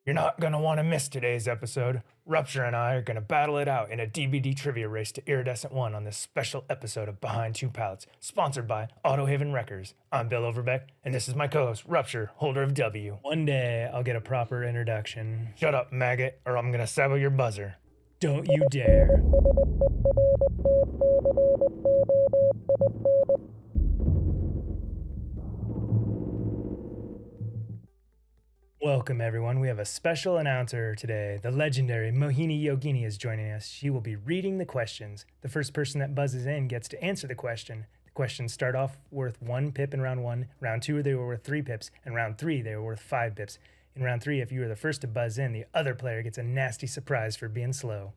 You're not going to want to miss today's episode. Rupture and I are going to battle it out in a DBD Trivia race to Iridescent 1 on this special episode of Behind Two Pallets, sponsored by Autohaven Wreckers. I'm Bill Overbeck, and this is my co-host, Rupture, holder of W. One day, I'll get a proper introduction. Shut up, maggot, or I'm going to settle your buzzer. Don't you dare. Welcome, everyone. We have a special announcer today. The legendary MohiniYogini is joining us. She will be reading the questions. The first person that buzzes in gets to answer the question. The questions start off worth 1 pip in round 1. Round 2, they were worth 3 pips. And round 3, they were worth 5 pips. In round 3, if you were the first to buzz in, the other player gets a nasty surprise for being slow.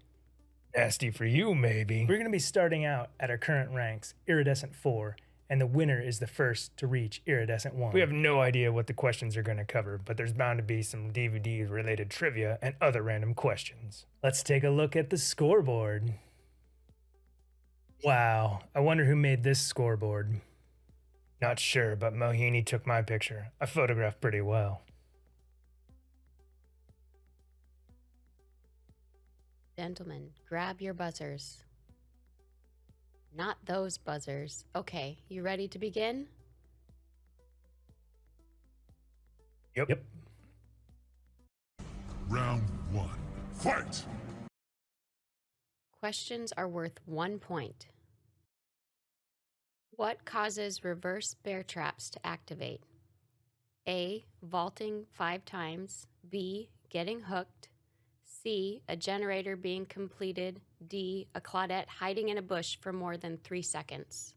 Nasty for you, maybe. We're going to be starting out at our current ranks, Iridescent 4. And the winner is the first to reach Iridescent 1. We have no idea what the questions are going to cover, but there's bound to be some DVD-related trivia and other random questions. Let's take a look at the scoreboard. Wow, I wonder who made this scoreboard. Not sure, but Mohini took my picture. I photographed pretty well. Gentlemen, grab your buzzers. Not those buzzers. Okay, you ready to begin? Yep. Round 1. Fight! Questions are worth 1 point. What causes reverse bear traps to activate? A. Vaulting 5 times. B. Getting hooked. C. A generator being completed. D. A Claudette hiding in a bush for more than 3 seconds.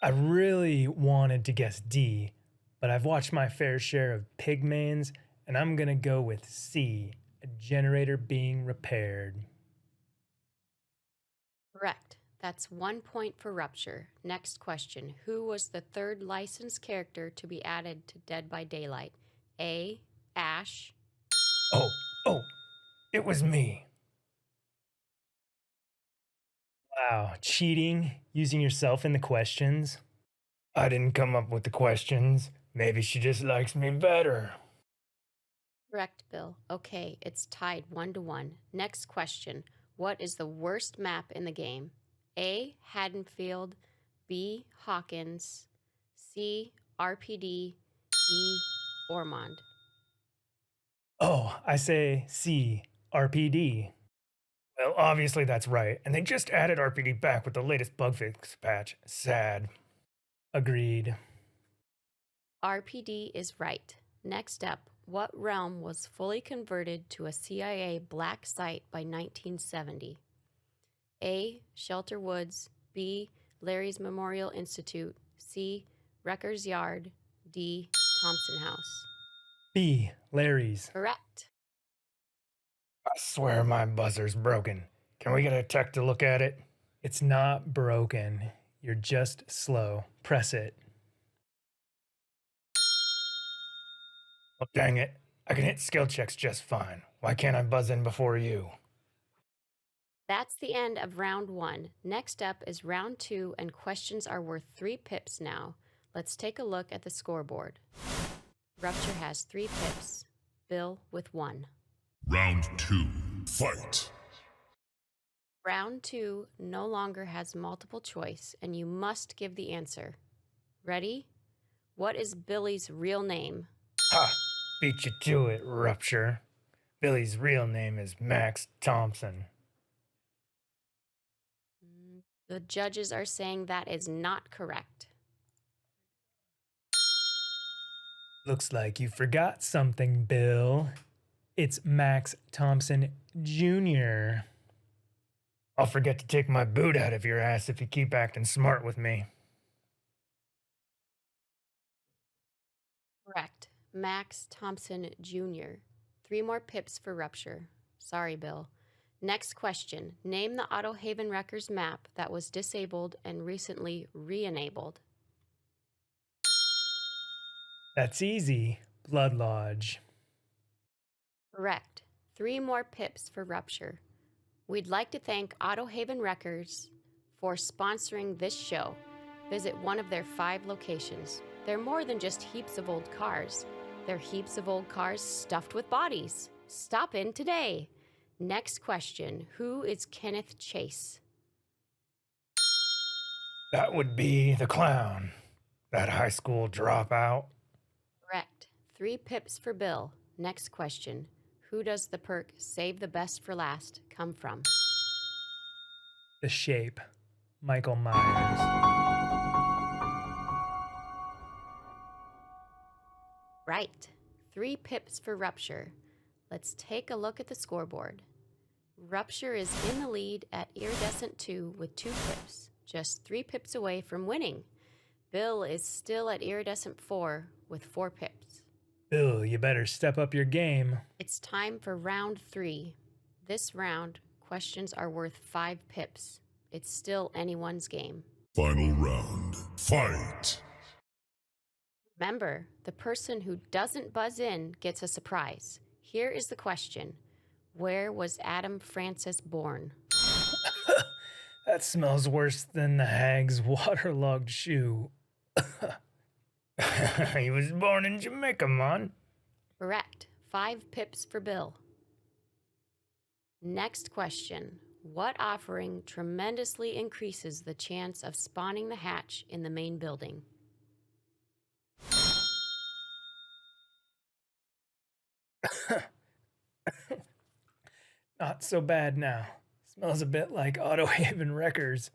I really wanted to guess D, but I've watched my fair share of pigmains, and I'm gonna go with C, a generator being repaired. Correct. That's 1 point for Rupture. Next question. Who was the third licensed character to be added to Dead by Daylight? A. Ash. Oh, it was me. Wow, cheating, using yourself in the questions. I didn't come up with the questions. Maybe she just likes me better. Correct, Bill. Okay, it's tied 1-1. Next question. What is the worst map in the game? A. Haddonfield. B. Hawkins. C. RPD. D. Ormond. Oh, I say C, RPD. Well, obviously that's right, and they just added RPD back with the latest bug fix patch. Sad. Agreed. RPD is right. Next up, what realm was fully converted to a CIA black site by 1970? A. Shelter Woods. B. Larry's Memorial Institute. C. Wrecker's Yard. D. Thompson House. B, Larry's. Correct. I swear my buzzer's broken. Can we get a tech to look at it? It's not broken. You're just slow. Press it. Oh, dang it. I can hit skill checks just fine. Why can't I buzz in before you? That's the end of round 1. Next up is round 2, and questions are worth 3 pips now. Let's take a look at the scoreboard. Rupture has 3 pips. Bill with 1. Round 2. Fight! Round 2 no longer has multiple choice, and you must give the answer. Ready? What is Billy's real name? Ha! Beat you to it, Rupture. Billy's real name is Max Thompson. The judges are saying that is not correct. Looks like you forgot something, Bill. It's Max Thompson Jr. I'll forget to take my boot out of your ass if you keep acting smart with me. Correct. Max Thompson Jr. 3 more pips for Rupture. Sorry, Bill. Next question. Name the Autohaven Wreckers map that was disabled and recently re-enabled. That's easy. Blood Lodge. Correct. 3 more pips for Rupture. We'd like to thank Autohaven Wreckers for sponsoring this show. Visit one of their 5 locations. They're more than just heaps of old cars. They're heaps of old cars stuffed with bodies. Stop in today. Next question. Who is Kenneth Chase? That would be the clown. That high school dropout. Correct. 3 pips for Bill. Next question. Who does the perk Save the Best for Last come from? The Shape. Michael Myers. Right. 3 pips for Rupture. Let's take a look at the scoreboard. Rupture is in the lead at Iridescent 2 with 2 pips, just 3 pips away from winning. Bill is still at Iridescent 4 with 4 pips. Bill, you better step up your game. It's time for round 3. This round, questions are worth 5 pips. It's still anyone's game. Final round. Fight! Remember, the person who doesn't buzz in gets a surprise. Here is the question. Where was Adam Francis born? That smells worse than the hag's waterlogged shoe. He was born in Jamaica, man. Correct. 5 pips for Bill. Next question. What offering tremendously increases the chance of spawning the hatch in the main building? Not so bad now. Smells a bit like Auto Haven Wreckers.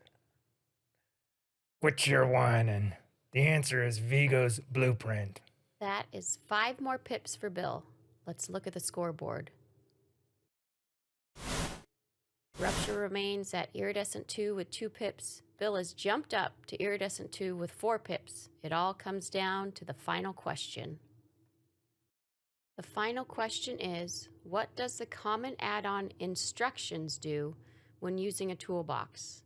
Quit your whining. The answer is Vigo's Blueprint. That is 5 more pips for Bill. Let's look at the scoreboard. Rupture remains at Iridescent 2 with 2 pips. Bill has jumped up to Iridescent 2 with 4 pips. It all comes down to the final question. The final question is, what does the common add-on instructions do when using a toolbox?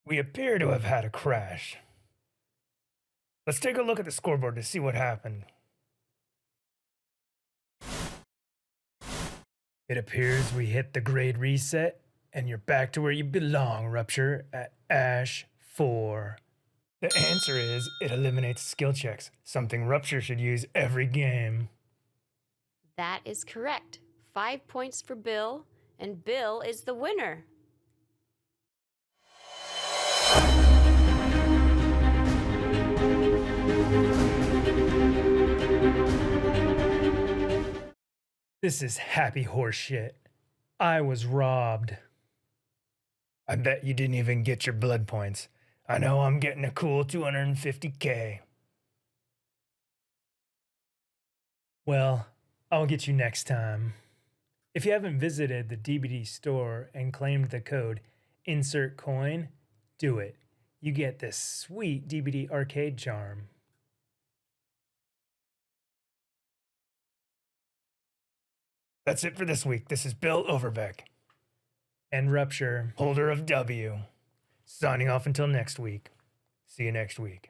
We appear to have had a crash. Let's take a look at the scoreboard to see what happened. It appears we hit the grade reset, and you're back to where you belong, Rupture, at Ash 4. The answer is it eliminates skill checks, something Rupture should use every game. That is correct. 5 points for Bill, and Bill is the winner. This is happy horse shit. I was robbed. I bet you didn't even get your blood points. I know I'm getting a cool 250k. Well, I'll get you next time. If you haven't visited the DBD store and claimed the code insert coin, do it. You get this sweet DBD arcade charm. That's it for this week. This is Bill Overbeck and Rupture, holder of W, signing off until next week. See you next week.